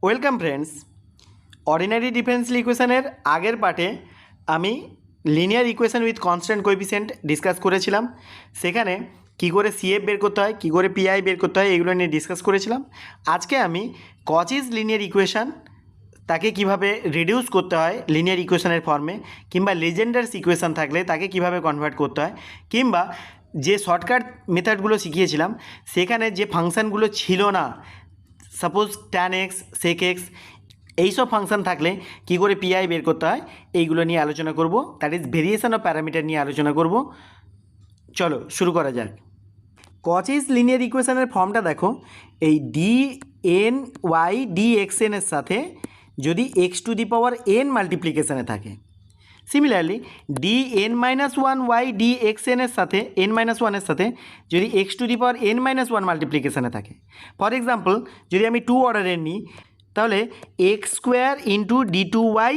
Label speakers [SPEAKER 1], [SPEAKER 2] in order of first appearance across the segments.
[SPEAKER 1] Welcome friends. Ordinary differential ইকুয়েশনের আগের পার্টে আমি linear equation with constant coefficient discuss করেছিলাম। সেখানে কি করে সিএফ বের করতে হয়, কি করে পিআই বের করতে হয়, এগুলো নিয়ে ডিসকাস করেছিলাম। আজকে আমি কচিজ লিনিয়ার ইকুয়েশন তাকে কিভাবে রিডিউস করতে হয় লিনিয়ার ইকুয়েশনের ফর্মে, কিংবা লেজেন্ডার্স ইকুয়েশন থাকলে তাকে কিভাবে কনভার্ট করতে হয়, কিংবা যে শর্টকাট মেথডগুলো শিখিয়েছিলাম সেখানে যে ফাংশানগুলো ছিল না, suppose tan x, sec x, এইসব ফাংশান থাকলে কি করে পিআই বের করতে হয় এইগুলো নিয়ে আলোচনা করব। That is variation of parameter নিয়ে আলোচনা করব। চলো শুরু করা যাক। কচিজ লিনিয়ার ইকুয়েশনের ফর্মটা দেখো, এই D N Y D X N এর সাথে যদি X to the power N মাল্টিপ্লিকেশানে থাকে, similarly D N minus one Y D X N এর সাথে এন মাইনাস ওয়ানের সাথে যদি X to the power N minus one মাল্টিপ্লিকেশানে থাকে। ফর এক্সাম্পল, যদি আমি টু অর্ডারের নিই তাহলে X square into D two Y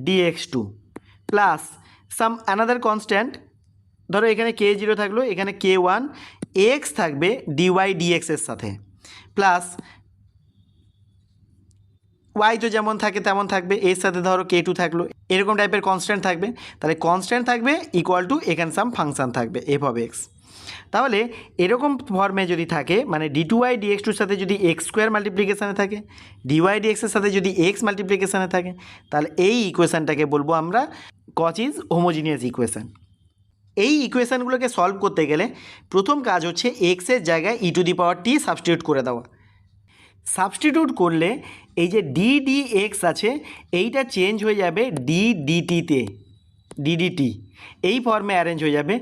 [SPEAKER 1] D x two plus some another constant, ধরো এখানে কে জিরো থাকলো, এখানে কে ওয়ান, এক্স থাকবে ডিওয়াই ডিএক্সের সাথে, প্লাস ওয়াই তো যেমন থাকে তেমন থাকবে, এর সাথে ধরো কে টু থাকলো, এরকম টাইপের কনস্ট্যান্ট থাকবে। তাহলে কনস্ট্যান্ট থাকবে ইকুয়াল টু এখানে সাম ফাংশান থাকবে এফ অফ এক্স। তাহলে এরকম ফর্মে যদি থাকে, মানে ডি টু ওয়াই ডিএক্স টুর সাথে যদি এক্স স্কোয়ার মাল্টিপ্লিকেশানে থাকে, ডিওয়াই ডিএক্সের সাথে যদি এক্স মাল্টিপ্লিকেশানে থাকে, তাহলে এই ইকুয়েশানটাকে বলবো আমরা কচিজ হোমোজিনিয়াস ইকুয়েশান। এই ইকুয়েশানগুলোকে সলভ করতে গেলে প্রথম কাজ হচ্ছে এক্সের জায়গায় ই to the power T substitute করে দেওয়া। সাবস্টিটিউট করলে এই যে ডি ডি এক্স আছে এইটা চেঞ্জ হয়ে যাবে ডি ডিটিতে, ডিডিটি এই ফর্মে অ্যারেঞ্জ হয়ে যাবে।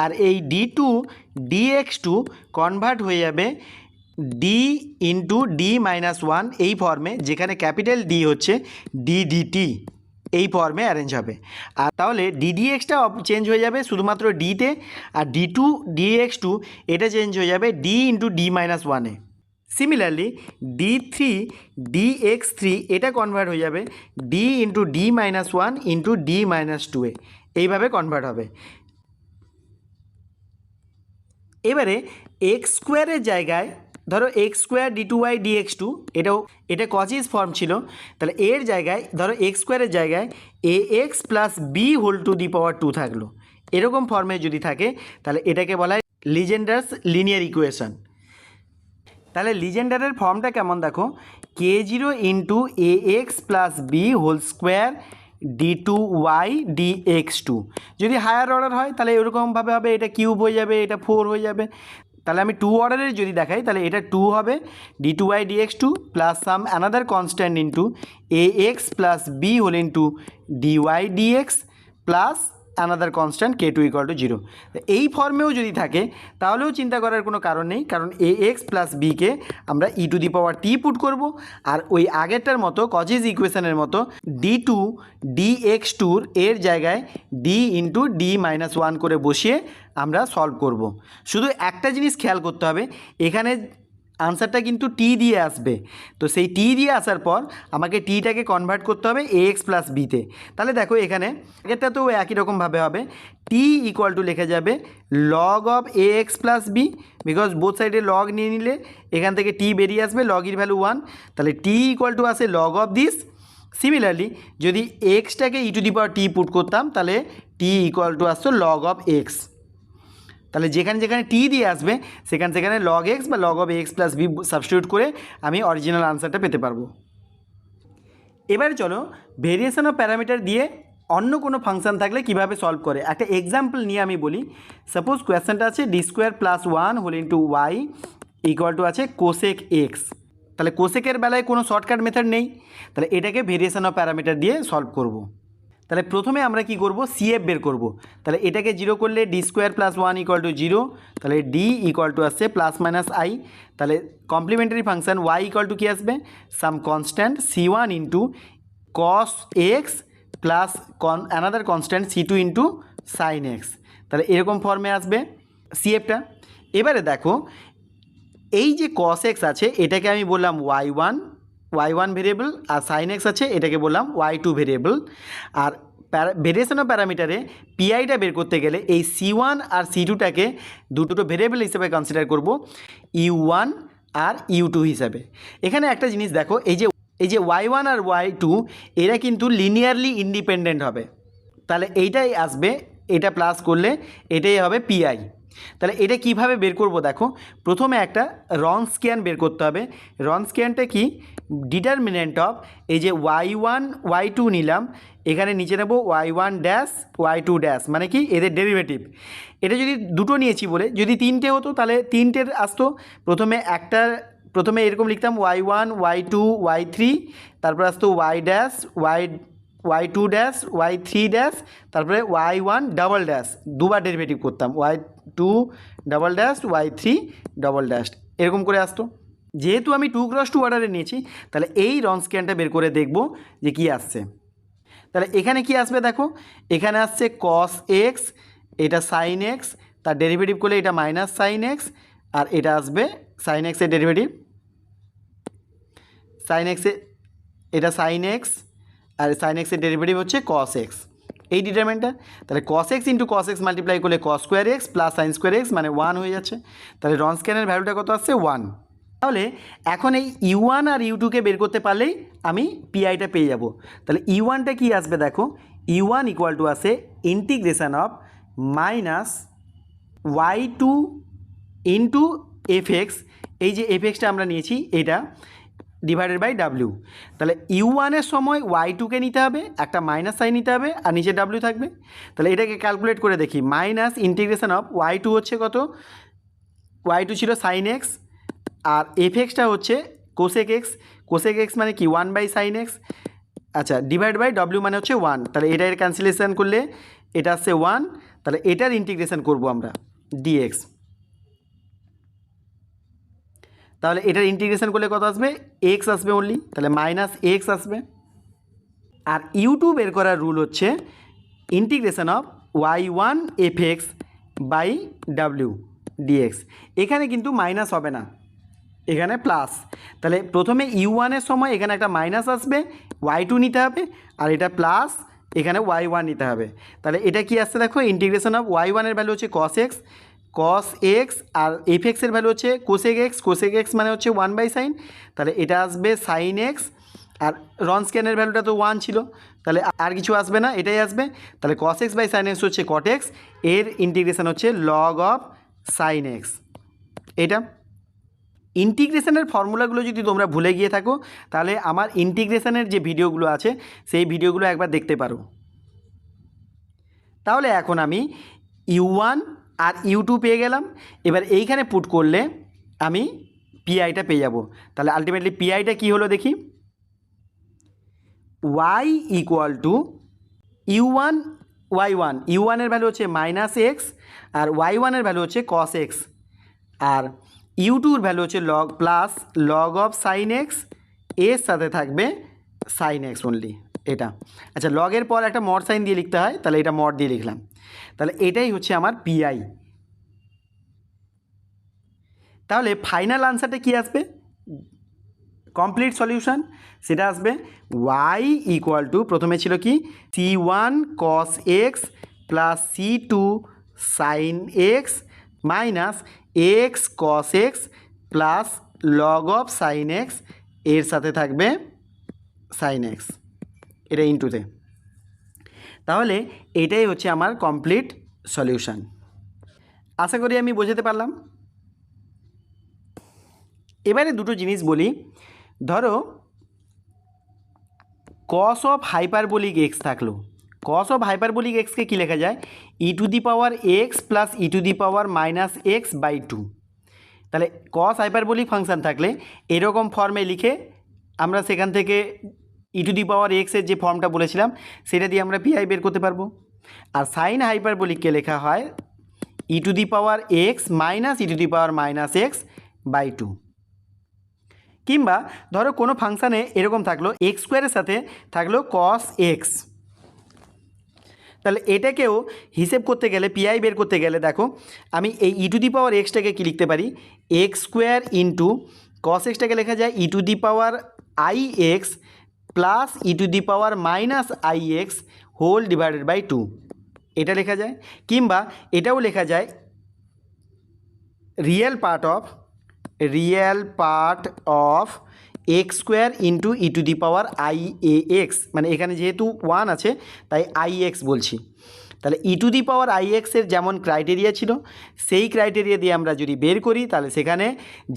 [SPEAKER 1] আর এই d two dx two convert হয়ে যাবে D into D minus one এই ফর্মে, যেখানে ক্যাপিটাল ডি হচ্ছে ডিডিটি এই ফর্মে অ্যারেঞ্জ হবে। আর তাহলে ডিডিএক্সটা চেঞ্জ হয়ে যাবে শুধুমাত্র ডিতে, আর ডি টু ডিএক্স টু এটা চেঞ্জ হয়ে যাবে ডি ইন্টু ডি মাইনাস ওয়ানে। Similarly D three D X three এটা কনভার্ট হয়ে যাবে D into D minus one into D minus two এ, এইভাবে কনভার্ট হবে। এবারে এক্স স্কোয়ারের জায়গায় ধরো X square D two Y D x two, এটা কচিজ ফর্ম ছিল, তাহলে এর জায়গায় ধরো এক্স স্কোয়ারের জায়গায় A x plus B whole to the power two থাকলো। এরকম ফর্মে যদি থাকে তাহলে এটাকে বলা হয় লিজেন্ডার্স লিনিয়ার ইকুয়েশন। তাহলে লিজেন্ডারের ফর্মটা কেমন দেখো, কে জিরো ইন্টু এ x plus B whole square D two Y D x two. যদি হায়ার অর্ডার হয় তাহলে এরকমভাবে হবে, এটা কিউব হয়ে যাবে, এটা ফোর হয়ে যাবে। তাহলে আমি টু অর্ডারের যদি দেখাই তাহলে এটা টু হবে d two Y D x two plus some another constant into A x plus B whole into d y D x plus another constant k two equal to zero. এই ফর্মেও যদি থাকে তাহলেও চিন্তা করার কোনো কারণ নেই, কারণ এ এক্স প্লাস বিকে আমরা ই to the power T put করবো। আর ওই আগেরটার মতো কচিজ ইকুয়েশনের মতো ডি টু ডি এক্স টুর এর জায়গায় D into D minus one করে বসিয়ে আমরা সলভ করব। শুধু একটা জিনিস খেয়াল করতে হবে, এখানে আনসারটা কিন্তু টি দিয়ে আসবে, তো সেই টি দিয়ে আসার পর আমাকে টিটাকে কনভার্ট করতে হবে এ এক্স প্লাস বিতে। তাহলে দেখো এখানে এটা তো একই রকমভাবে হবে, টি ইকুয়াল টু লেখা যাবে log of a x plus b, because both সাইডে লগ নিয়ে নিলে এখান থেকে টি বেরিয়ে আসবে, লগের ভ্যালু ওয়ান, তাহলে টি ইকুয়াল টু আসে লগ অফ দিস। সিমিলারলি যদি এক্সটাকে ই to the power T put করতাম তাহলে টি ইকুয়াল টু আসতো লগ অফ এক্স। তাহলে যেখানে যেখানে টি দিয়ে আসবে সেখানে লগ এক্স বা log of x plus b substitute করে আমি অরিজিনাল আনসারটা পেতে পারবো। এবারে চলো ভেরিয়েশন অফ প্যারামিটার দিয়ে অন্য কোনো ফাংশান থাকলে কিভাবে সলভ করে একটা এক্সাম্পল নিয়ে আমি বলি। সাপোজ কোয়েশ্চেনটা আছে d square plus one whole into y equal to আছে কোসেক এক্স। তাহলে কোসেকের বেলায় কোনো শর্টকাট মেথড নেই, তাহলে এটাকে ভেরিয়েশন অফ প্যারামিটার দিয়ে সলভ করব। তাহলে প্রথমে আমরা কি করব, সিএফ বের করব। তাহলে এটাকে জিরো করলে D square plus one equal to zero, তাহলে ডি ইকুয়াল টু আসছে প্লাস মাইনাস আই। তাহলে complementary function Y equal to কী আসবে, some constant C one into cos x plus another constant C two into sine x. তাহলে এরকম ফর্মে আসবে সিএফটা। এবারে দেখো এই যে কস এক্স আছে এটাকে আমি বললাম ওয়াই ওয়ান ভেরিয়েবল, আর সাইন এক্স আছে এটাকে বললাম ওয়াই টু ভেরিয়েবল। আর ভেরিয়েশন অফ প্যারামিটারে পিআইটা বের করতে গেলে এই সি ওয়ান আর সি টুটাকে দুটো ভেরিয়েবল হিসেবে কনসিডার করব, ইউ ওয়ান আর ইউ টু হিসাবে। এখানে একটা জিনিস দেখো, এই যে এই যে y1 আর y2 এরা কিন্তু লিনিয়ারলি ইন্ডিপেন্ডেন্ট হবে, তাহলে এইটাই আসবে, এটা প্লাস করলে এটাই হবে পিআই। তাহলে এটা কিভাবে বের করব দেখো, প্রথমে একটা রনস্কিয়ান বের করতে হবে। রনস্কিয়ানটা কি, ডিটারমিনেন্ট অফ এই যে y1 y2 নিলাম, এখানে নিচে নেব y1 ড্যাশ y2 ড্যাশ, মানে কি এদের ডেরিভেটিভ। এটা যদি দুটো নিয়েছি বলে যদি তিনটে হতো তাহলে তিনটের আসতো, প্রথমে এরকম লিখতাম y1 y2 y3, তারপর আসতো y dash y2 dash y3 dash, তারপরে y1 ডাবল ড্যাশ, দুবার ডেরিভেটিভ করতাম y2 double dash y3 double dash, এরকম করে আসতো। যেহেতু আমি 2x2 অর্ডারে নিয়েছি তাহলে এই রনস্কিয়ানটা বের করে দেখব যে কি আসছে। তাহলে এখানে কি আসবে দেখো, এখানে আসছে cos x, এটা sin x, তার ডেরিভেটিভ করলে এটা মাইনাস সাইন এক্স, আর এটা আসবে সাইন এক্সের ডেরিভেটিভ, সাইন এক্সে এটা সাইন এক্স, আর সাইন এক্সের ডেরিভেটিভ হচ্ছে cos x, এই ডিটারমেন্টটা। তাহলে cos x into cos x multiply করলে cos square x plus sine square x মানে 1 হয়ে যাচ্ছে। তাহলে রনস্কিয়ানের ভ্যালুটা কত আসছে 1। তাহলে এখন এই u1 আর u2কে বের করতে পারলেই আমি পিআইটা পেয়ে যাব। তাহলে u1টা কি আসবে দেখো, u1 ইকুয়াল টু আসে integration of minus y2 into FX, এই যে এফএক্সটা আমরা নিয়েছি এটা ডিভাইডেড বাই ডাব্লিউ। তাহলে u1-এর সময় y2কে নিতে হবে, একটা মাইনাস সাইন নিতে হবে, আর নিচে ডাব্লিউ থাকবে। তাহলে এটাকে ক্যালকুলেট করে দেখি, মাইনাস ইন্টিগ্রেশন অফ y2 হচ্ছে কত, y2 ছিল সাইন এক্স, আর এফএক্সটা হচ্ছে কোসেক এক্স, কোসেক এক্স মানে কি 1 বাই সাইন এক্স, আচ্ছা ডিভাইড বাই ডাব্লিউ মানে হচ্ছে 1। তাহলে এটার ক্যান্সেলেশন করলে এটা আসছে 1, তাহলে এটার ইন্টিগ্রেশন করব আমরা ডিএক্স। তাহলে এটার ইন্টিগ্রেশন করলে কত আসবে, এক্স আসবে অনলি, তাহলে মাইনাস এক্স আসবে। আর u2 বের করার রুল হচ্ছে integration of y1 fx by ডাব্লিউ ডিএক্স। এখানে কিন্তু মাইনাস হবে না, এখানে প্লাস। তাহলে প্রথমে u1-এর সময় এখানে একটা মাইনাস আসবে, y2 নিতে হবে, আর এটা প্লাস এখানে y1 নিতে হবে। তাহলে এটা কি আসছে দেখো, ইন্টিগ্রেশন অফ y1-এর ভ্যালু হচ্ছে cos x, আর এফএক্সের ভ্যালু হচ্ছে কোসেক এক্স, কোসেক এক্স মানে হচ্ছে 1 বাই সাইন, তাহলে এটা আসবে সাইন এক্স, আর রনস্কিয়ানের ভ্যালুটা তো 1 ছিল, তাহলে আর কিছু আসবে না, এটাই আসবে। তাহলে cos x by sine x হচ্ছে cot x, এর ইন্টিগ্রেশন হচ্ছে log অফ সাইন এক্স। এটা ইন্টিগ্রেশনের ফর্মুলাগুলো যদি তোমরা ভুলে গিয়ে থাকো তাহলে আমার ইন্টিগ্রেশনের যে ভিডিওগুলো আছে সেই ভিডিওগুলো একবার দেখতে পারো। তাহলে এখন আমি u1 আর u2 পেয়ে গেলাম, এবার এইখানে পুট করলে আমি পিআইটা পেয়ে যাব। তাহলে আলটিমেটলি পিআইটা কি হলো দেখি, y equal to u1 y1, u1-এর ভ্যালু হচ্ছে মাইনাস এক্স, আর y1-এর ভ্যালু হচ্ছে cos x, আর u2-র ভ্যালু হচ্ছে লগ অফ সাইন এক্স, এর সাথে থাকবে সাইন এক্স অনলি এটা। আচ্ছা লগের পর একটা মড সাইন দিয়ে লিখতে হয়, তাহলে এটা মড দিয়ে লিখলাম। তাহলে এটাই হচ্ছে আমার পিআই। তাহলে ফাইনাল আনসারটা কি আসবে, কমপ্লিট সলিউশন, সেটা আসবে y ইকুয়াল টু, প্রথমে ছিল কি c1 cos x plus c2 sine x minus x cos x plus log of sine x, এর সাথে থাকবে সাইন এক্স, এটা ইন্টুতে। তাহলে এটাই হচ্ছে আমার কমপ্লিট সলিউশন। আশা করি আমি বোঝাতে পারলাম। এবারে দুটো জিনিস বলি, ধরো cos অফ হাইপারবোলিক এক্স থাকলো, cos অফ হাইপারবোলিক এক্সকে কী লেখা যায়, E to the power X plus E to the power minus X by 2। তাহলে cos হাইপারবোলিক ফাংশান থাকলে এরকম ফর্মে লিখে আমরা সেখান থেকে ই টু দি পাওয়ার এক্সের যে ফর্মটা বলেছিলাম সেটা দিয়ে আমরা পিআই বের করতে পারবো। আর সাইন হাইপারবোলিককে লেখা হয় E to the power X minus E to the power minus X by 2। কিংবা ধরো কোনো ফাংশানে এরকম থাকলো এক্স স্কোয়ারের সাথে থাকলো cos x, তাহলে এটাকেও হিসেব করতে গেলে পিআই বের করতে গেলে দেখো আমি এই ই টু দি পাওয়ার এক্সটাকে কী লিখতে পারি, এক্স স্কোয়ার ইন্টু cos এক্সটাকে লেখা যায় E to the power I X plus E to the power minus I X whole divided by 2, এটা লেখা যায়। কিংবা এটাও লেখা যায় real part of X square into E to the power I A X, মানে এখানে যেহেতু 1 আছে তাই আই এক্স বলছি। তাহলে E to the power I এক্সের যেমন ক্রাইটেরিয়া ছিল সেই ক্রাইটেরিয়া দিয়ে আমরা যদি বের করি তাহলে সেখানে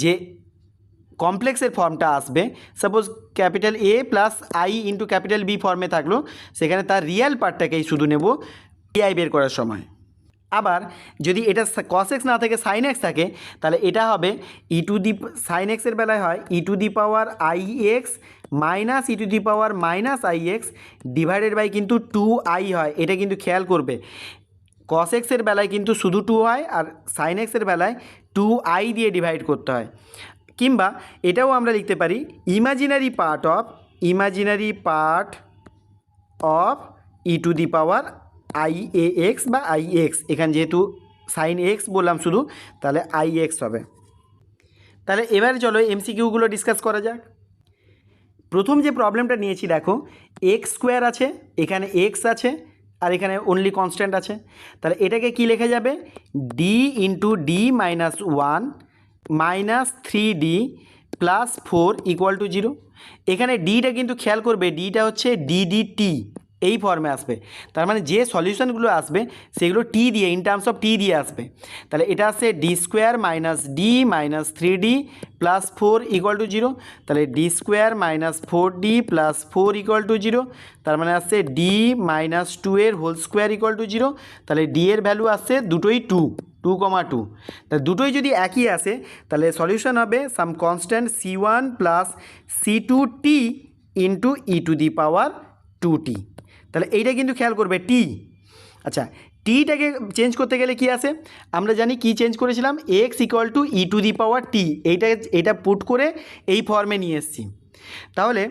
[SPEAKER 1] যে কমপ্লেক্সের ফর্মটা আসবে, suppose capital A plus i into capital B ফর্মে থাকলো, সেখানে তার রিয়েল পার্টটাকেই শুধু নেব আই বের করার সময়। আবার যদি এটা কস এক্স না থেকে সাইন এক্স থাকে তাহলে এটা হবে ই টু দি সাইন এক্সের বেলায় হয় E to the power I X minus E to the power minus I X divided by কিন্তু 2i হয়। এটা কিন্তু খেয়াল করবে, কস এক্সের বেলায় কিন্তু শুধু 2 হয় আর সাইন এক্সের বেলায় 2i দিয়ে ডিভাইড করতে হয়। কিংবা এটাও আমরা লিখতে পারি imaginary part of E to the power I A x বা আই এক্স, এখানে যেহেতু সাইন এক্স বললাম শুধু, তাহলে আই এক্স হবে। তাহলে এবার চলো এমসিকিউগুলো ডিসকাস করা যাক। প্রথম যে প্রবলেমটা নিয়েছি দেখো, এক্স স্কোয়ার আছে, এখানে এক্স আছে আর এখানে অনলি কনস্ট্যান্ট আছে। তাহলে এটাকে কি লেখা যাবে, D into D minus 1 minus 3d plus 4 equal to 0। এখানে ডিটা কিন্তু খেয়াল করবে, ডিটা হচ্ছে ডিডিটি এই ফর্মে আসবে, তার মানে যে সলিউশনগুলো আসবে সেগুলো টি দিয়ে ইন টার্মস অফ টি দিয়ে আসবে। তাহলে এটা আসছে D square minus D minus 3d plus 4 equal to 0। তাহলে D square minus 4d plus 4 equal to 0, তার মানে আসছে ডি মাইনাস 2 এর হোল স্কোয়ার ইকুয়াল টু 0। তাহলে ডি এর ভ্যালু আসছে দুটোই 2,2। তা দুটোই যদি একই আসে তাহলে সলিউশন হবে some constant c1 plus c2t into E to the power 2t। তাহলে এইটা কিন্তু খেয়াল করবে টি। আচ্ছা, টিটাকে চেঞ্জ করতে গেলে কি আসে, আমরা জানি কি চেঞ্জ করেছিলাম, X equal to E to the power T, এইটা পুট করে এই ফর্মে নিয়ে এসেছি। তাহলে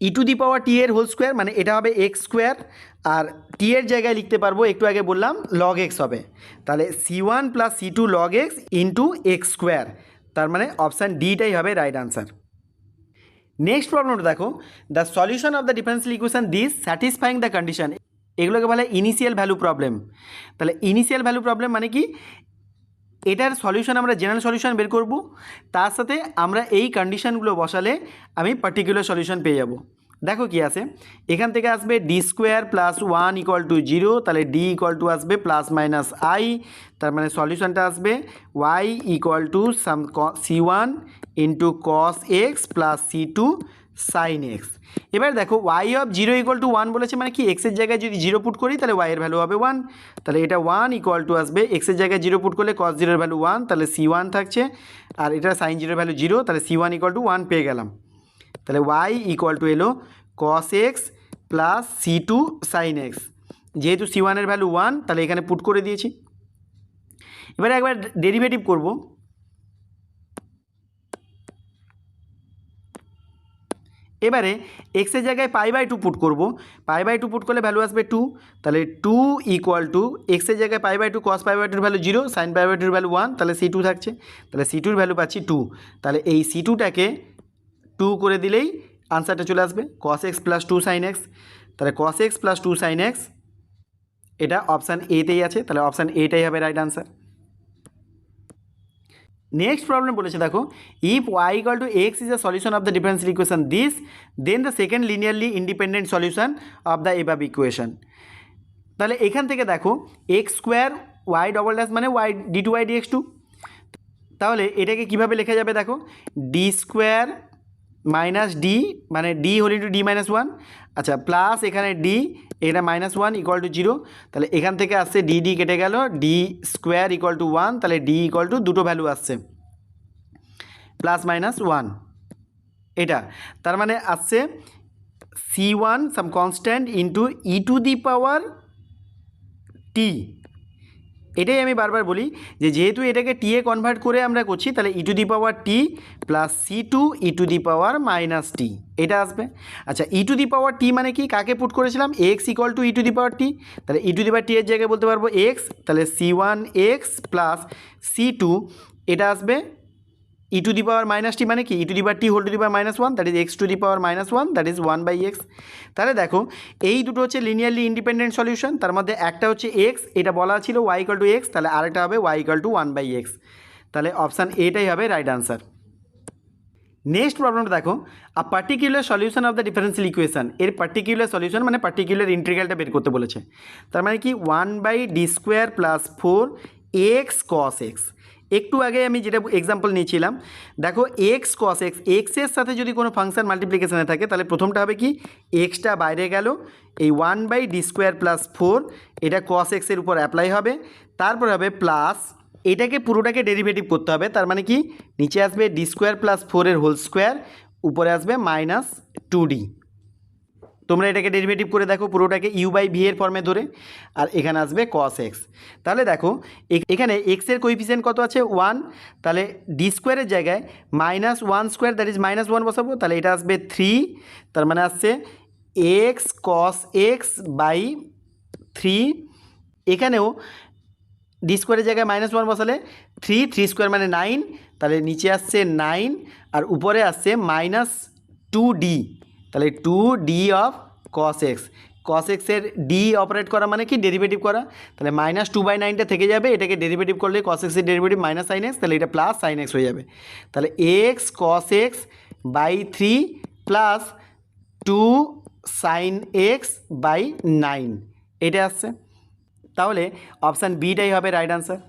[SPEAKER 1] E to the power T এর হোল স্কোয়ার মানে এটা হবে এক্স স্কোয়ার, আর টি এর জায়গায় লিখতে পারবো একটু আগে বললাম লগ এক্স হবে। তাহলে c1 plus c2 log X into x square, তার মানে অপশান ডিটাই হবে রাইট আনসার। নেক্সট প্রবলেমটা দেখো, the solution of the differential equation this satisfying the condition, এগুলোকে বলে ইনিশিয়াল ভ্যালু প্রবলেম। তাহলে ইনিশিয়াল ভ্যালু প্রবলেম মানে কি, এটার সলিউশন আমরা জেনারেল সলিউশন বের করব, তার সাথে আমরা এই কন্ডিশনগুলো বসালে আমি পার্টিকুলার সলিউশন পেয়ে যাব। দেখো কি আসে, এখান থেকে আসবে d square plus 1 equal to 0, তাহলে ডি ইকুয়াল টু আসবে প্লাস মাইনাস আই, তার মানে সলিউশনটা আসবে y equal to some c1 into cos x plus c2 sine x. এবার দেখো ওয়াই অফ 0 ইকুয়াল টু 1 বলেছে, মানে কি এক্সের জায়গায় যদি 0 পুট করি তাহলে ওয়াইয়ের ভ্যালু হবে 1। তাহলে এটা 1 ইকুয়াল টু আসবে এক্সের জায়গায় 0 পুট করলে কস 0 এর ভ্যালু 1, তাহলে c1 থাকছে, আর এটা সাইন 0 এর ভ্যালু 0, তাহলে c1 ইকুয়াল টু 1 পেয়ে গেলাম। তাহলে ওয়াই ইকুয়াল টু এলো cos x plus c2 sine X, যেহেতু c1 এর ভ্যালু 1 তাহলে এখানে পুট করে দিয়েছি। এবারে একবার ডেরিভেটিভ করব। এবারে এক্সের জায়গায় π/2 পুট করব, π/2 পুট করলে ভ্যালু আসবে 2, তাহলে 2 ইকুয়াল টু এক্সের জায়গায় π/2 cos π/2 এর ভ্যালু 0, sin π/2 এর ভ্যালু 1, তাহলে c2 থাকছে, তাহলে c2 এর ভ্যালু পাচ্ছি 2। তাহলে এই c2টাকে 2 করে দিলেই আনসারটা চলে আসবে cos x plus 2 sin x। তাহলে cos x plus 2 sin x এটা অপশান এতেই আছে, তাহলে অপশান এটাই হবে রাইট আনসার। নেক্সট প্রবলেম বলেছে দেখো, if y equal to X is a solution of the differential equation this, then the second linearly independent solution of the above equation. তাহলে এখান থেকে দেখো X square Y double dash মানে Y D two Y D X two, তাহলে এটাকে কীভাবে লেখা যাবে দেখো, ডি স্কোয়ার মাইনাস ডি মানে D whole into D minus 1, আচ্ছা প্লাস এখানে ডি, এটা মাইনাস 1 ইকুয়াল টু 0, তাহলে এখান থেকে আসছে ডি ডি কেটে গেল, ডি স্কোয়ার ইকুয়াল টু 1, তাহলে ডি ইকুয়াল টু দুটো ভ্যালু আসছে প্লাস মাইনাস 1, এটা তার মানে আসছে c1 some constant into E to the power T. এটাই আমি বারবার বলি যে যেহেতু এটাকে টি এ কনভার্ট করে আমরা করছি, তাহলে E to the power T plus c2 E to the power minus T এটা আসবে। আচ্ছা ই টু দি পাওয়ার টি মানে কি, কাকে পুট করেছিলাম, X equal to E to the power T, তাহলে E to the power T এর জায়গায় বলতে পারবো এক্স, তাহলে c1 এক্স প্লাস c2 এটা আসবে E to the power minus T মানে কি, E to the power T whole to the power minus 1, that is X to the power minus 1, that is 1/x। তাহলে দেখো এই দুটো হচ্ছে লিনিয়ারলি ইন্ডিপেন্ডেন্ট সলিউশন, তার মধ্যে একটা হচ্ছে এক্স, এটা বলা ছিল ওয়াই ইকুয়াল টু এক্স, তাহলে আরেকটা হবে ওয়াই ইকুয়াল টু 1/x, তাহলে অপশান এটাই হবে রাইট আনসার। নেক্সট প্রবলেমটা দেখো, a particular solution of the differential equation, এর পার্টিকুলার সলিউশন মানে পার্টিকুলার ইন্টিগ্রালটা বের করতে বলেছে। তার মানে কি 1/d² + 4x cos x। একটু আগে আমি যেটা এক্সাম্পল নিয়েছিলাম, দেখো x cos x, এক্সের সাথে যদি কোনো ফাংশন মাল্টিপ্লিকেশনে থাকে তাহলে প্রথমটা হবে কি, এক্সটা বাইরে গেল, এই 1/d² + 4 এটা cos x এর উপর অ্যাপ্লাই হবে, তারপর হবে প্লাস, এটাকে পুরোটাকে ডেরিভেটিভ করতে হবে। তার মানে কি, নিচে আসবে d² + 4 এর হোল স্কোয়ার, উপরে আসবে -2d। তোমরা এটাকে ডেরিভেটিভ করে দেখো পুরোটাকে u/v এর ফর্মে ধরে, আর এখানে আসবে cos x। তাহলে দেখো এখানে x এর কোএফিসিয়েন্ট কত আছে 1, তাহলে d² এর জায়গায় -1² দ্যাট ইজ -1 বসাবো, তাহলে এটা আসবে 3, তার মানে আসছে x cos x/3। এখানেও d² এর জায়গায় -1 বসালে 3 মানে 9, তাহলে নিচে আসছে 9 আর উপরে আসছে -2d, তাহলে 2d of cos x। cos x এর d অপারেট করা মানে কি, ডেরিভেটিভ করা, তাহলে -2/9টা থেকে যাবে, এটাকে ডেরিভেটিভ করলে cos x এর ডেরিভেটিভ -sin x, তাহলে এটা প্লাস sin x হয়ে যাবে। তাহলে x cos x/3 plus 2 sin x/9 এটা আসছে। তাহলে অপশান বিটাই হবে রাইট আনসার।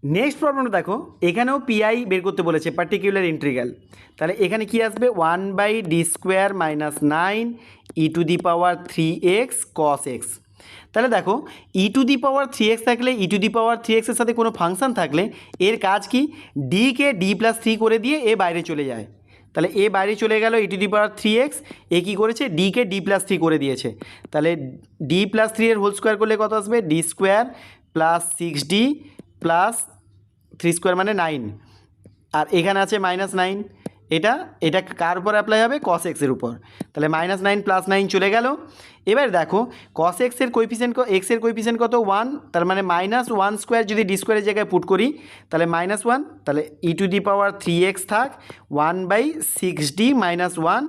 [SPEAKER 1] নেক্সট প্রবলেমটা দেখো, এখানেও পিআই বের করতে বলেছে, পার্টিকুলার ইন্টিগ্রাল। তাহলে এখানে কি আসবে 1/d² - 9 e⁻³ cos x। তাহলে দেখো e⁻³ থাকলে e⁻³ এর সাথে কোনো ফাংশন থাকলে এর কাজ কি, ডিকে d+3 করে দিয়ে এ বাইরে চলে যায়। তাহলে এ বাইরে চলে গেল e⁻³ এ কী করেছে, ডিকে d+3 করে দিয়েছে। তাহলে d+3 এর হোল স্কোয়ার করলে কত আসবে, d² + 6d প্লাস 3² মানে 9, আর এখানে আছে -9, এটা কার উপর অ্যাপ্লাই হবে, cos x এর উপর। তাহলে -9 + 9 চলে গেল। এবার দেখো cos x এর কোএফিসিয়েন্ট কত 1, তার মানে -1² যদি d² এর জায়গায় পুট করি তাহলে -1, তাহলে e⁻³ থাক 1/6d - 1,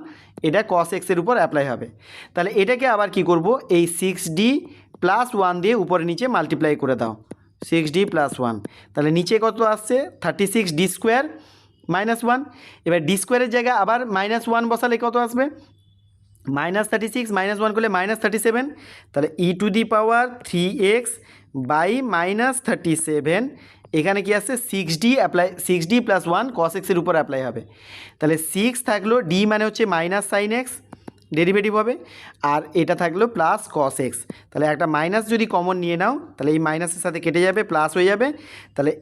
[SPEAKER 1] এটা cos x এর উপর অ্যাপ্লাই হবে। তাহলে এটাকে আবার কি করব, এই 6d + 1 দিয়ে উপরে নিচে মাল্টিপ্লাই করে দাও, 6d + 1, তাহলে নিচে কত আসছে 36d² - 1। এবার d² এর জায়গায় আবার -1 বসালে কত আসবে, -36 -1 করলে -37, তাহলে e⁻³ x/-37, এখানে কি আসছে 6d + 1 cos x এর উপর অ্যাপ্লাই হবে। তাহলে 6 থাকলো, d মানে হচ্ছে -sin x ডেরিভেটিভ হবে, আর এটা থাকলো প্লাস cos x। তাহলে একটা মাইনাস যদি কমন নিয়ে নাও তাহলে এই মাইনাসের সাথে কেটে যাবে, প্লাস হয়ে যাবে। তাহলে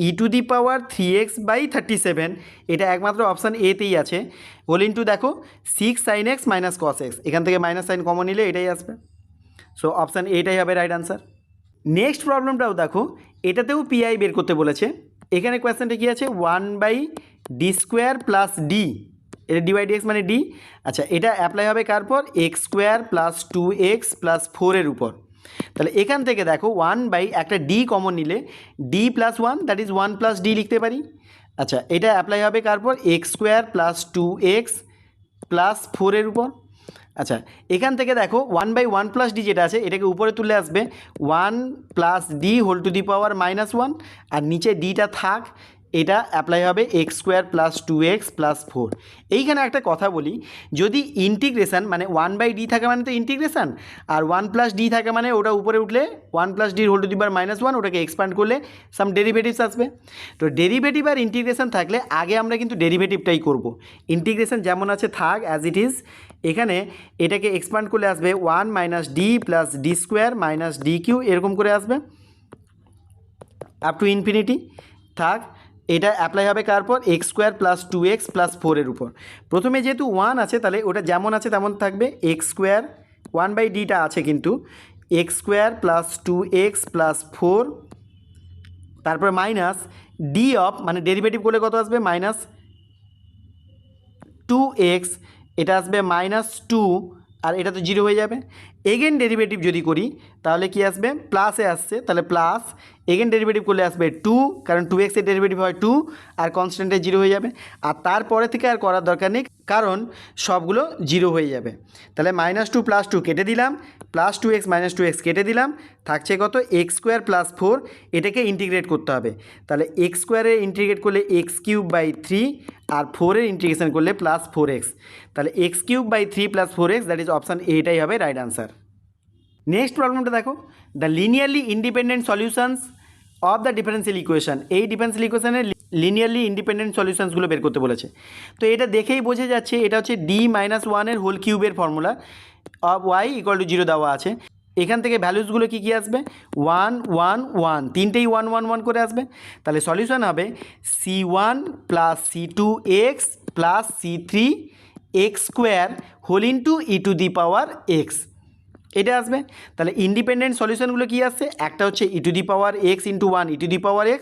[SPEAKER 1] e⁻³ এটা একমাত্র অপশান এতেই আছে। হোল ইন্টু দেখো 6 sin x - cos x, এখান থেকে মাইনাস সাইন কমন নিলে এটাই আসবে। সো অপশান এটাই হবে রাইট আনসার। নেক্সট প্রবলেমটাও দেখো, এটাতেও পিআই বের করতে বলেছে। এখানে কোয়েশ্চেনটা কী আছে, 1/d² + d, এটা d/dx মানে d। আচ্ছা, এটা অ্যাপ্লাই হবে কার পর, x² + 2x + 4 এর উপর। তাহলে এখান থেকে দেখো 1/ একটা d কমন নিলে d + 1 দ্যাট ইজ 1 + d লিখতে পারি। আচ্ছা, এটা অ্যাপ্লাই হবে কার পর, x² + 2x + 4 এর উপর। আচ্ছা, এখান থেকে দেখো 1/1 + d যেটা আছে এটাকে উপরে তুলে আসবে 1 + d (-1), আর নিচে ডিটা থাক, এটা অ্যাপ্লাই হবে x² + 2x + 4। এইখানে একটা কথা বলি, যদি ইন্টিগ্রেশান মানে 1/d থাকে মানে তো ইন্টিগ্রেশান, আর 1 + d থাকে মানে ওটা উপরে উঠলে 1 + d (-1), ওটাকে এক্সপ্যান্ড করলে সাম ডেরিভেটিভস আসবে। তো ডেরিভেটিভ আর ইন্টিগ্রেশান থাকলে আগে আমরা কিন্তু ডেরিভেটিভটাই করব। ইন্টিগ্রেশান যেমন আছে থাক অ্যাজ ইট ইজ, এখানে এটাকে এক্সপ্যান্ড করলে আসবে 1 - d + d² - dq, এরকম করে আসবে আপ টু ইনফিনিটি থাক। এটা অ্যাপ্লাই হবে কার পর, x² + 2x + 4 এর উপর। প্রথমে যেহেতু 1 আছে তাহলে ওটা যেমন আছে তেমন থাকবে, x², 1/dটা আছে কিন্তু, x² + 2x + 4, তারপর মাইনাস d অফ, মানে ডেরিভেটিভ করলে কত আসবে, -2x, এটা আসবে -2, আর এটা তো জিরো হয়ে যাবে। এগেন ডেরিভেটিভ যদি করি তাহলে কি আসবে, প্লাসে আসছে, তাহলে প্লাস এগেন ডেরিভেটিভ করলে আসবে 2, কারণ 2x এর ডেরিভেটিভ হয় 2 আর কনস্ট্যান্টে জিরো হয়ে যাবে। আর তারপরে থেকে আর করার দরকার নেই, কারণ সবগুলো জিরো হয়ে যাবে। তাহলে -2 + 2 কেটে দিলাম, +2x - 2x কেটে দিলাম, থাকছে কত, x² + 4। এটাকে ইন্টিগ্রেট করতে হবে, তাহলে x² এর ইন্টিগ্রেট করলে x³/3 আর 4 এর ইন্টিগ্রেশন করলে +4x, তাহলে x³/3 + 4x, that is option এটাই হবে রাইট আনসার। নেক্সট প্রবলেমটা দেখো, the linearly independent solutions of the differential equation. এই ডিফারেন্সিয়াল ইকুয়েশনের লিনিয়ারলি ইন্ডিপেন্ডেন্ট সলিউশনসগুলো বের করতে বলেছে। তো এটা দেখেই বোঝা যাচ্ছে এটা হচ্ছে d-1 এর হোল কিউবের ফর্মুলা অফ y = 0 দেওয়া আছে। এখান থেকে ভ্যালুসগুলো কী কী আসবে, 1 1 1, তিনটেই 1 1 1 করে আসবে। তাহলে সলিউশন হবে c1 + c2x + c3x² whole into e⁻x, এটা আসবে। তাহলে ইন্ডিপেন্ডেন্ট সলিউশনগুলো কী আসছে, একটা হচ্ছে e⁻x × 1 e⁻x,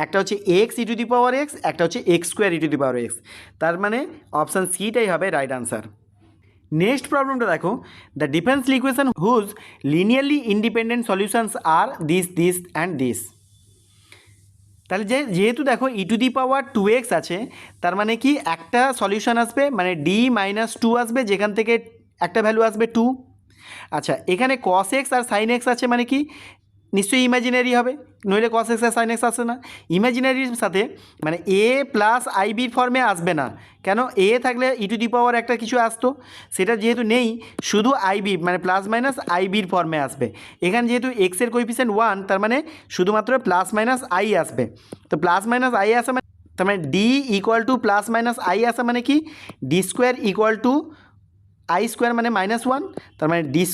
[SPEAKER 1] একটা হচ্ছে x e⁻x, একটা হচ্ছে x² e⁻x, তার মানে অপশান সিটাই হবে রাইট আনসার। নেক্সট প্রবলেমটা দেখো, the differential equation whose linearly independent solutions are this and this. তাহলে যেহেতু দেখো e⁻2x আছে, তার মানে কি একটা সলিউশন আসবে, মানে d-2 আসবে, যেখান থেকে একটা ভ্যালু আসবে 2। আচ্ছা, এখানে cos x আর sin x আছে, মানে কি নিশ্চয়ই ইমাজিনারি হবে, নইলে cos x আর sin x আসে না। ইমাজিনারির সাথে মানে a + ib ফর্মে আসবে না, কেন, a থাকলে e⁻ একটা কিছু আসতো, সেটা যেহেতু নেই, শুধু ib মানে ± ib ফর্মে আসবে। এখানে যেহেতু x এর কোএফিসিয়েন্ট 1, তার মানে শুধুমাত্র ± i আসবে। তো ± i আসে মানে, তার মানে d = ± i আসে মানে কি, d² = i² মানে -1, তার মানে d² +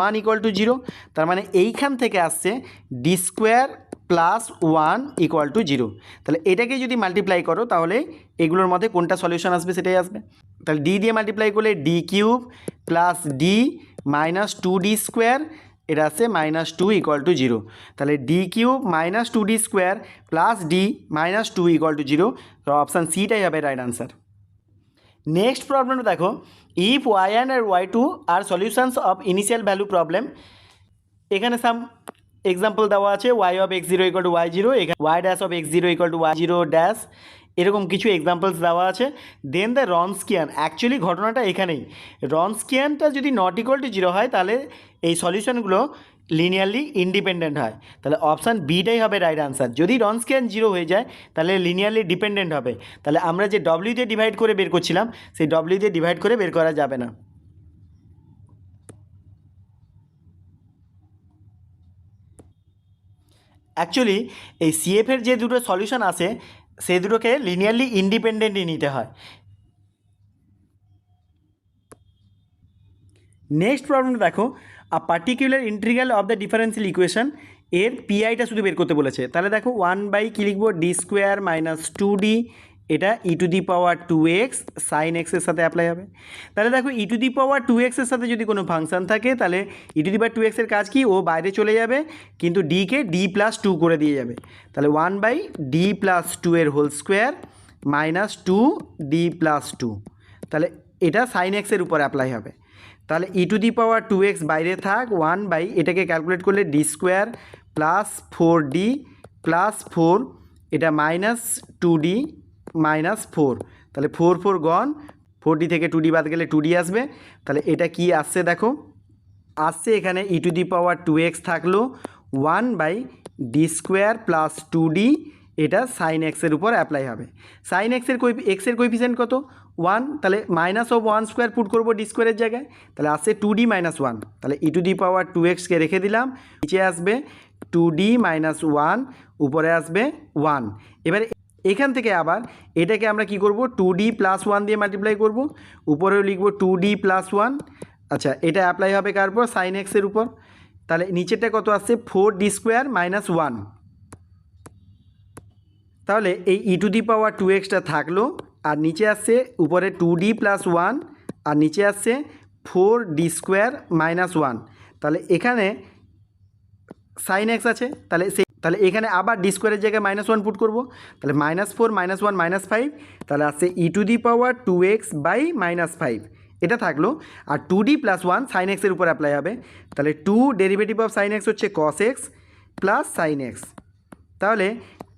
[SPEAKER 1] 1 = 0, তার মানে এইখান থেকে আসছে d² + 1 = 0। তাহলে এটাকে যদি মাল্টিপ্লাই করো তাহলে এগুলোর মধ্যে কোনটা সলিউশন আসবে সেটাই আসবে। তাহলে d দিয়ে মাল্টিপ্লাই করলে d³ + d - 2d², এটা আসছে -2 = 0। তাহলে d³ - 2d² + d - 2 = 0, তো অপশান সিটাই হবে রাইট আনসার। নেক্সট প্রবলেমটা দেখো, if y1 are y2 are solutions of initial value problem. এখানে সাম এক্সাম্পল দেওয়া আছে, y(x0 = y0), এখানে y'(x0 = y0', এরকম কিছু এক্সাম্পলস দেওয়া আছে। দেন দ্য রনস্কিয়ান, অ্যাকচুয়ালি ঘটনাটা এখানেই, রনস্কিয়ানটা যদি ≠0 হয় তাহলে এই সলিউশনগুলো লিনিয়ারলি ইন্ডিপেন্ডেন্ট হয়, তাহলে অপশান বিটাই হবে রাইট আনসার। যদি রনস্কিয়ান 0 হয়ে যায় তাহলে লিনিয়ারলি ডিপেন্ডেন্ট হবে। তাহলে আমরা যে ডব্লিউ দিয়ে ডিভাইড করে বের করছিলাম, সেই ডব্লিউ দিয়ে ডিভাইড করে বের করা যাবে না। অ্যাকচুয়ালি এই সিএফের যে দুটো সলিউশন আছে সেই দুটোকে লিনিয়ারলি ইন্ডিপেন্ডেন্টই নিতে হয়। নেক্সট প্রবলেমটা দেখো, a particular integral of the differential equation, এর পিআইটা শুধু বের করতে বলেছে। তাহলে দেখো 1/, কী লিখবো, d² - 2d, এটা e⁻2x sin x এর সাথে অ্যাপ্লাই হবে। তাহলে দেখো e⁻2x এর সাথে যদি কোনো ফাংশান থাকে তাহলে e⁻2x এর কাজ কি, ও বাইরে চলে যাবে, কিন্তু d-কে d+2 করে দিয়ে যাবে। তাহলে 1/d+2 এর হোল স্কোয়ার -2d+2, তাহলে এটা sin x এর উপর অ্যাপ্লাই হবে। তাহলে e⁻2x বাইরে থাক, 1/, এটাকে ক্যালকুলেট করলে d² + 4d + 4, এটা -2d - 4, তাহলে 4 4 গন, 4d থেকে 2d বাদ গেলে 2d আসবে। তাহলে এটা কি আসছে দেখো, আসছে এখানে e⁻2x থাকলো 1/d² + 2d, এটা sin x এর উপর অ্যাপ্লাই হবে। sin x এর কোএফিসিয়েন্ট কত, 1, তাহলে -1² পুট করবো d² এর জায়গায়, তাহলে আসছে 2d - 1, তাহলে e⁻2x-কে রেখে দিলাম, নিচে আসবে 2d - 1, উপরে আসবে 1। এবারে এখান থেকে আবার এটাকে আমরা কি করব, 2d + 1 দিয়ে মাল্টিপ্লাই করব, উপরেও লিখব 2d + 1। আচ্ছা, এটা অ্যাপ্লাই হবে কার উপর, sin x এর উপর। তাহলে নিচেরটা কত আসছে, 4d² - 1। তাহলে এই e⁻2x-টা থাকলো, আর নিচে আসছে উপরে 2d + 1, আর নিচে আসছে 4d² - 1। তাহলে এখানে sin x আছে, তাহলে এখানে আবার d² এর জায়গায় -1 পুট করব, তাহলে -4 - 1 - 5, তাহলে আসছে e⁻2x/-5, এটা থাকলো। আর 2d প্লাস 1 সাইন এক্সের উপর অ্যাপ্লাই হবে। তাহলে 2 ডেরিভেটিভ অফ সাইন এক্স হচ্ছে cos x plus sine x. তাহলে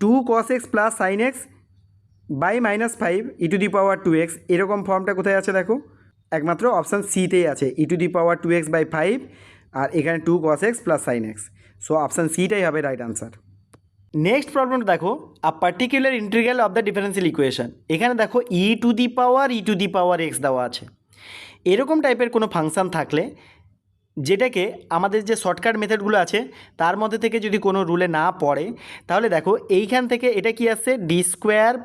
[SPEAKER 1] 2 cos x plus sine x by -5 e⁻²x এরকম ফর্মটা কোথায় আছে দেখো, একমাত্র অপশান সিতেই আছে, e⁻²x বাই 5 আর এখানে 2 cos x plus sine X. So option সিটাই হবে রাইট আনসার। নেক্সট প্রবলেমটা দেখো, a particular integral of the differential equation. এখানে দেখো e⁻x দেওয়া আছে। এরকম টাইপের কোনো ফাংশান থাকলে যেটাকে আমাদের যে শর্টকাট মেথডগুলো আছে তার মধ্যে থেকে যদি কোনো রুলে না পড়ে, তাহলে দেখো এইখান থেকে এটা কি আসছে d²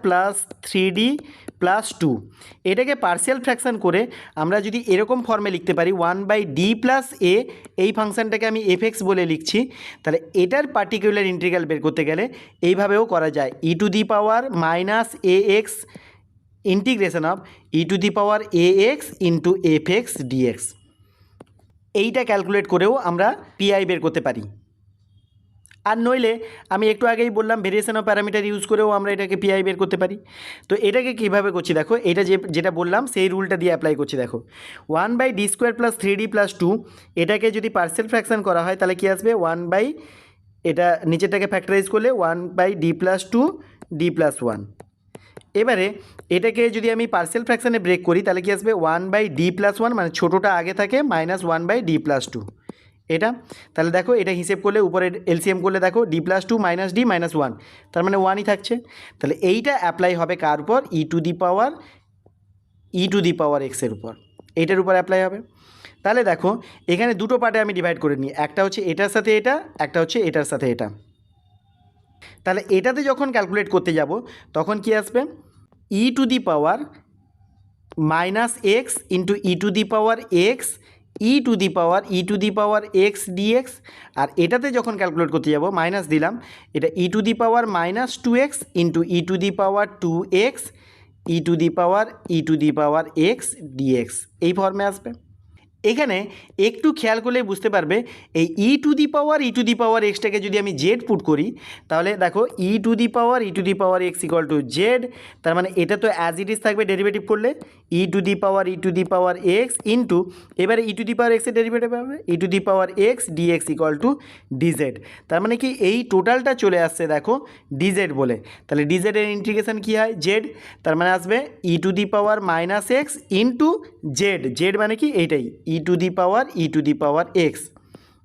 [SPEAKER 1] প্লাস 3d প্লাস 2, এটাকে পার্সিয়াল ফ্র্যাকশন করে আমরা যদি এরকম ফর্মে লিখতে পারি 1/d প্লাস a, এই ফাংশানটাকে আমি fx বলে লিখছি, তাহলে এটার পার্টিকুলার ইন্টিগ্রাল বের করতে গেলে এইভাবেও করা যায়, e⁻−ax integration of e⁻ax into fx dx। এইটা ক্যালকুলেট করেও আমরা পিআই বের করতে পারি। আর নইলে আমি একটু আগেই বললাম ভেরিয়েশন অফ প্যারামিটার ইউজ করেও আমরা এটাকে পিআই বের করতে পারি। তো এটাকে কীভাবে করছি দেখো, এটা যেটা বললাম সেই রুলটা দিয়ে অ্যাপ্লাই করছি দেখো, 1/d² প্লাস 3d প্লাস 2 এটাকে যদি পার্সিয়াল ফ্র্যাকশন করা হয় তাহলে কী আসবে, এটা নিচেরটাকে ফ্যাক্টরাইজ করলে 1/d প্লাস 2 d প্লাস 1। এবারে এটাকে যদি আমি পার্সিয়াল ফ্র্যাকশানে ব্রেক করি তাহলে কি আসবে 1/d প্লাস 1, মানে ছোটোটা আগে থাকে -1/d প্লাস 2 এটা। তাহলে দেখো এটা হিসেব করলে উপরে এলসিএম করলে দেখো d প্লাস 2 - d - 1, তার মানে 1ই থাকছে। তাহলে এইটা অ্যাপ্লাই হবে কার উপর, e⁻x এর উপর, এইটার উপর অ্যাপ্লাই হবে। তাহলে দেখো এখানে দুটো পার্টে আমি ডিভাইড করে নিই, একটা হচ্ছে এটার সাথে এটা, একটা হচ্ছে এটার সাথে এটা। তাহলে এটাতে যখন ক্যালকুলেট করতে যাব তখন কি আসবে, e⁻−x into e⁻x e⁻x dx। আর এটাতে যখন ক্যালকুলেট করতে যাব মাইনাস দিলাম, এটা e⁻−2x into e⁻2x e⁻x dx এই ফর্মে আসবে। এখানে একটু খেয়াল করলে বুঝতে পারবে, এই e⁻xটাকে যদি আমি জেড পুট করি তাহলে দেখো e⁻x ইকুয়াল টু জেড, তার মানে এটা তো অ্যাজ ইট ইজ থাকবে ডেরিভেটিভ করলে e⁻x ইন্টু, এবারে e⁻x এর ডেরিভেটিভ হবে e⁻x dx equal to DZ. তার মানে কি এই টোটালটা চলে আসছে দেখো ডিজেড বলে, তাহলে ডিজেডের ইন্টিগ্রেশন কী হয় জেড, তার মানে আসবে e⁻−x ইন্টু জেড, জেড মানে কি এইটাই e⁻x,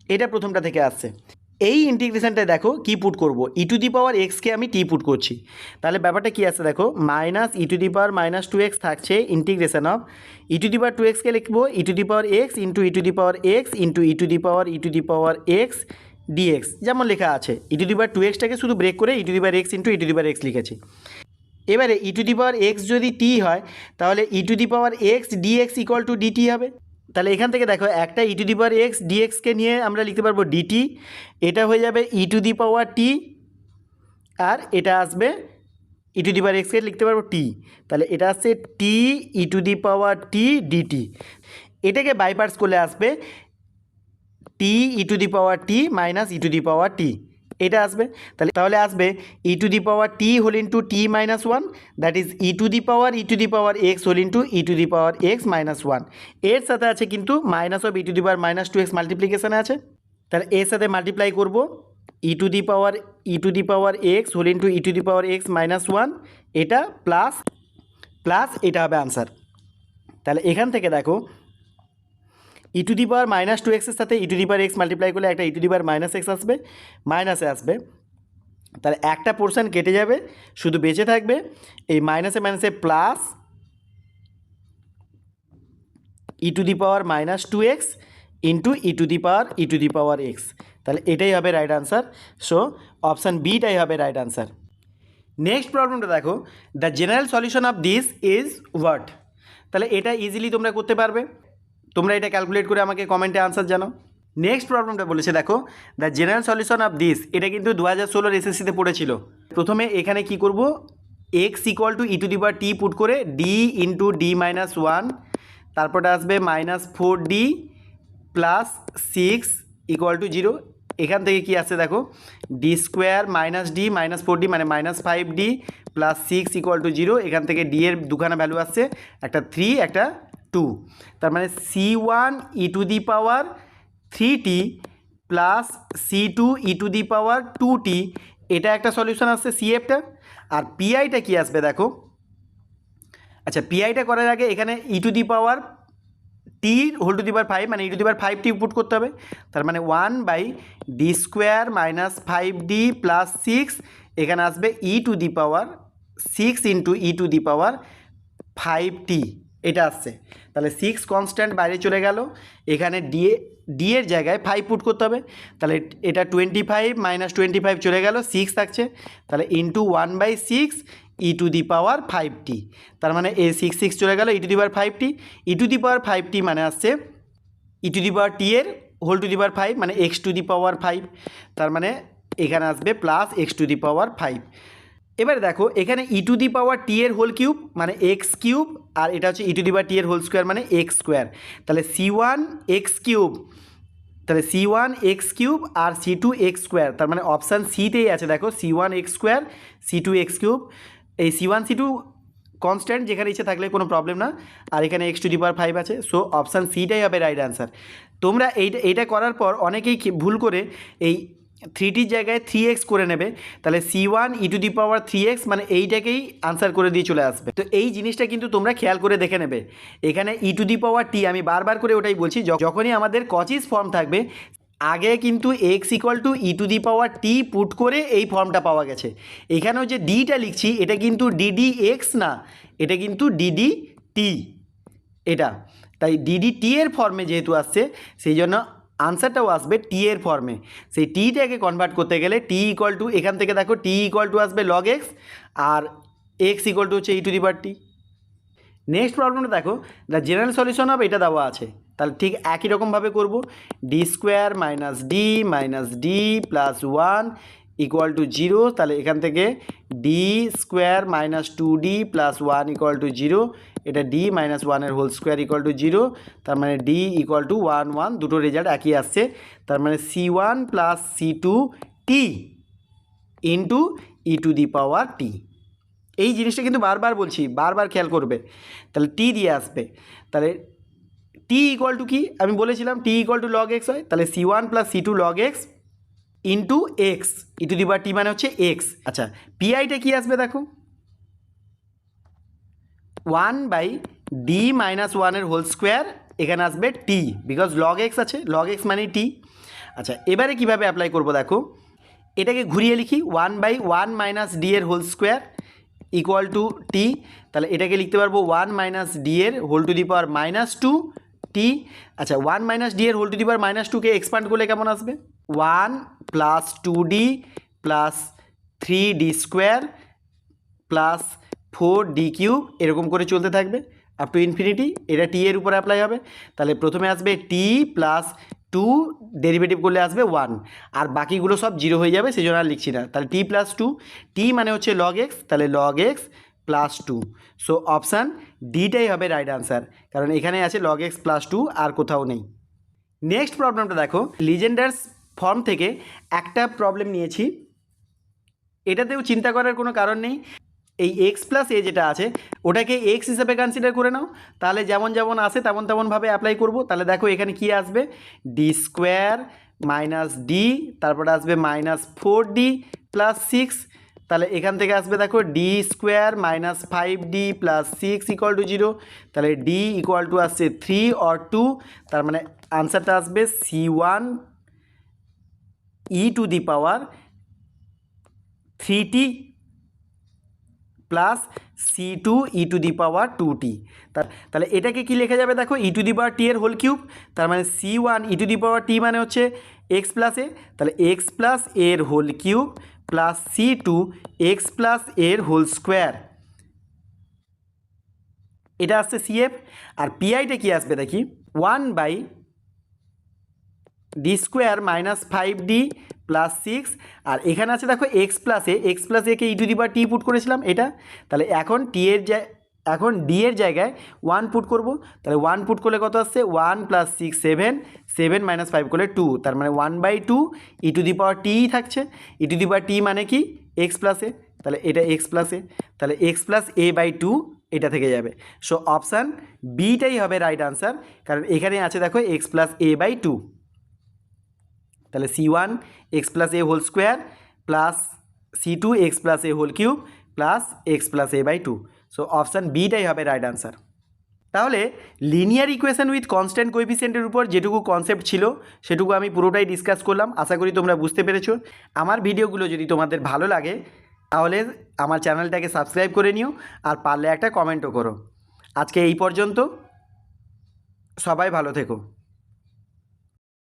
[SPEAKER 1] এটা প্রথমটা থেকে আসছে। এই ইন্টিগ্রেশনটা দেখো কি পুট করব, e⁻xকে আমি টি পুট করছি, তাহলে ব্যাপারটা কি আছে দেখো -e⁻−2x থাকছে ইন্টিগ্রেশন অফ e⁻2xকে লিখবো e⁻x into e⁻x into e⁻x dx, যেমন লেখা আছে e⁻2xটাকে শুধু ব্রেক করে e⁻x ইন্টু e⁻x লিখেছি। এবারে e⁻x যদি টি হয় তাহলে e⁻x dx equal to DT হবে। তাহলে এখান থেকে দেখো একটা e⁻x dxকে নিয়ে আমরা লিখতে পারবো ডিটি, এটা হয়ে যাবে e⁻t, আর এটা আসবে e⁻xকে লিখতে পারবো টি, তাহলে এটা আসছে টি e⁻t ডিটি। এটাকে বাইপার্টস করলে আসবে টি e⁻t মাইনাস e⁻t, এটা আসবে। তাহলে আসবে e⁻t whole into t minus 1, that is e⁻x whole into e⁻x minus 1। এর সাথে আছে কিন্তু মাইনাস অফ e⁻−2x মাল্টিপ্লিকেশানে আছে, তাহলে এর সাথে মাল্টিপ্লাই করবো e⁻x whole into e⁻x minus 1, এটা প্লাস এটা হবে আনসার। তাহলে এখান থেকে দেখো e⁻−2x এর সাথে e⁻x মাল্টিপ্লাই করলে একটা e⁻−x আসবে, মাইনাসে আসবে, তাহলে একটা পোর্শন কেটে যাবে, শুধু বেঁচে থাকবে এই মাইনাসে প্লাস e⁻−2x ইন্টু e⁻x, তাহলে এটাই হবে রাইট আনসার। সো অপশান বিটাই হবে রাইট আনসার। নেক্সট প্রবলেমটা দেখো, the general solution of this is what. তাহলে এটা ইজিলি তোমরা করতে পারবে, তোমরা এটা ক্যালকুলেট করে আমাকে কমেন্টে আনসার জানাও। নেক্সট প্রবলেমটা বলেছে দেখো, the general solution of this, এটা কিন্তু 2016 এসএসসিতে পড়েছিল। প্রথমে এখানে কি করব, x equal to e⁻t put করে d ইন্টু d মাইনাস 1, তারপরটা আসবে -4d প্লাস 6 ইকুয়াল টু 0। এখান থেকে কি আসছে দেখো d² minus d minus 4d মানে -5d প্লাস 6 ইকুয়াল টু 0। এখান থেকে d এর দুখানা ভ্যালু আসছে, একটা 3 একটা টু, তার মানে C one E to the power 3t plus C two E to the power 2t, এটা একটা সলিউশন আসছে সিএফটা। আর পিআইটা কি আসবে দেখো, আচ্ছা পিআইটা করার আগে এখানে E to the power T whole to the power 5 মানে ই to the power 5t put করতে হবে, তার মানে 1/d square minus 5d plus 6, এখানে আসবে E to the power 6 into E to the power 5t, এটা আসছে। তাহলে 6 কনস্ট্যান্ট বাইরে চলে গেল, এখানে ডি এর জায়গায় 5 পুট করতে হবে, তাহলে এটা 25 মাইনাস 25 চলে গেল, 6 থাকছে, তাহলে into 1/6 E to the power 5t, তার মানে এ 6 চলে গেল ই to the power 5t, E to the power 5t মানে আসছে ই টু দি পাওয়ার টি এর হোল টু দি পাওয়ার 5 মানে এক্স টু দি পাওয়ার 5, তার মানে এখানে আসবে plus x to the power 5। এবারে দেখো এখানে E to the power T এর হোল কিউব মানে এক্স কিউব, আর এটা হচ্ছে ই টু দি পাওয়ার টি এর হোল স্কোয়ার মানে এক্স স্কোয়ার, তাহলে সি ওয়ান এক্স কিউব, তাহলে সি ওয়ান এক্স কিউব আর সি টু এক্স স্কোয়ার, তার মানে অপশান সিতেই আছে দেখো C one X square C two X cube, এই C one C two constant যেখানে ইচ্ছে থাকলে কোনো প্রবলেম না, আর এখানে এক্স টু দি পাওয়ার 5 আছে, সো অপশান সিটাই হবে রাইট অ্যান্সার। তোমরা এইটা করার পর অনেকেই ভুল করে এই 3টির জায়গায় 3x করে নেবে, তাহলে C one E to the power 3x মানে এইটাকেই আনসার করে দিয়ে চলে আসবে। তো এই জিনিসটা কিন্তু তোমরা খেয়াল করে দেখে নেবে, এখানে ই টু দি পাওয়ার টি আমি বারবার করে ওটাই বলছি, যখনই আমাদের কচিস ফর্ম থাকবে আগে কিন্তু x equal to E to the power T put করে এই ফর্মটা পাওয়া গেছে, এখানেও যে ডিটা লিখছি এটা কিন্তু ডিডি এক্স না, এটা কিন্তু ডিডি টি, এটা তাই ডিডি টি এর ফর্মে যেহেতু আসছে সেই জন্য আনসারটাও আসবে টি এর ফর্মে। সেই টিটাকে কনভার্ট করতে গেলে টি ইকুয়াল টু, এখান থেকে দেখো টি ইকুয়াল টু আসবে লগ এক্স আর এক্স ইকুয়াল টু হচ্ছে ই to the power T. Next প্রবলেমটা দেখো, দ্য জেনারেল সলিউশন হবে এটা দেওয়া আছে, তাহলে ঠিক একই রকমভাবে করব, d square minus d plus 1 equal to 0, তাহলে এখান থেকে d square minus 2d plus 1 equal to 0, এটা d minus 1 whole square equal to 0, তার মানে ডি ইকুয়াল টু 1 1, দুটো রেজাল্ট একই আসছে, তার মানে C one plus C two T into E to the power T. এই জিনিসটা কিন্তু বারবার বলছি, বারবার খেয়াল করবে, তাহলে টি দিয়ে আসবে, তাহলে টি ইকুয়াল টু কি আমি বলেছিলাম T equal to log X হয়, তাহলে C one plus C two log X into X E to the power T মানে হচ্ছে এক্স। আচ্ছা পিআইটা কি আসবে দেখো, 1/d মাইনাস 1 হোল স্কোয়ার, এখানে আসবে টি বিকজ লগ এক্স আছে, লগ এক্স মানে টি। আচ্ছা এবারে কীভাবে অ্যাপ্লাই করবো দেখো, এটাকে ঘুরিয়ে লিখি 1/1 মাইনাস ডি এর whole square equal to T, তাহলে এটাকে লিখতে পারবো 1 মাইনাস ডি এর whole to the power minus 2 T. আচ্ছা 1 মাইনাস ডি এর whole to the power minus 2কে এক্সপান্ড করলে কেমন আসবে, 1 plus 2d plus 3d square plus 4d cube, এরকম করে চলতে থাকবে আপ টু ইনফিনিটি, এটা টি এর উপর অ্যাপ্লাই হবে, তাহলে প্রথমে আসবে টি প্লাস 2 ডেরিভেটিভ করলে আসবে 1, আর বাকিগুলো সব 0 হয়ে যাবে, সেই জন্য আর লিখছি না, তাহলে টি প্লাস 2, টি মানে হচ্ছে লগ এক্স, তাহলে log X plus 2, so option ডিটাই হবে রাইট আনসার, কারণ এখানে আছে লগ এক্স প্লাস 2 আর কোথাও নেই। নেক্সট প্রবলেমটা দেখো, লিজেন্ডার্স ফর্ম থেকে একটা প্রবলেম নিয়েছি, এটাতেও চিন্তা করার কোনো কারণ নেই, এই এক্স প্লাস এ যেটা আছে ওটাকে এক্স হিসেবে কনসিডার করে নাও, তাহলে যেমন যেমন আসে তেমন তেমনভাবে অ্যাপ্লাই করব। তাহলে দেখো এখানে কি আসবে, ডি স্কোয়ার মাইনাস ডি, তারপরে আসবে মাইনাস 4d প্লাস 6, তাহলে এখান থেকে আসবে দেখো D square minus 5d plus 6 equal to 0, তাহলে ডি ইকুয়াল টু আসছে 3 or 2, তার মানে আনসারটা আসবে c one E to the power 3t plus C two E to the power 2t, তাহলে এটাকে কি লেখা যাবে দেখো ই টু দি পাওয়ার টি এর হোল কিউব, তার মানে C one E to the power T মানে হচ্ছে এক্স প্লাস এ, তাহলে এক্স প্লাস এর whole cube plus C two X plus এর হোল স্কোয়ার, এটা আসছে সিএফ। আর পিআইটা কি আসবে দেখি, 1/d square minus 5d plus 6, আর এখানে আছে দেখো এক্স প্লাস একে ই to the power T put করেছিলাম এটা, তাহলে এখন এখন ডি এর জায়গায় 1 পুট করব, তাহলে 1 পুট করলে কত আসছে 1 প্লাস 6 7, 7 মাইনাস 5 করলে 2, তার মানে 1/2 ই টু দি পাওয়ার টি থাকছে, ই টু দি পাওয়ার টি মানে কি এক্স প্লাস এ, তাহলে এটা এক্স প্লাস এ, তাহলে এক্স প্লাস এ বাই 2 এটা থেকে যাবে। সো অপশান বিটাই হবে রাইট আনসার, কারণ এখানে আছে দেখো X plus A by two. তাহলে C1 X plus A whole square plus C2 X plus A whole cube plus X plus A by two. So option বিটাই হবে রাইট আনসার। তাহলে লিনিয়ার ইকুয়েশন উইথ কনস্ট্যান্ট কোএফিসিয়েন্টের উপর যেটুকু concept ছিল সেটুকু আমি পুরোটাই ডিসকাস করলাম। আশা করি তোমরা বুঝতে পেরেছো। আমার ভিডিওগুলো যদি তোমাদের ভালো লাগে তাহলে আমার চ্যানেলটাকে সাবস্ক্রাইব করে নিও, আর পারলে একটা কমেন্টও করো। আজকে এই পর্যন্ত, সবাই ভালো থেকো।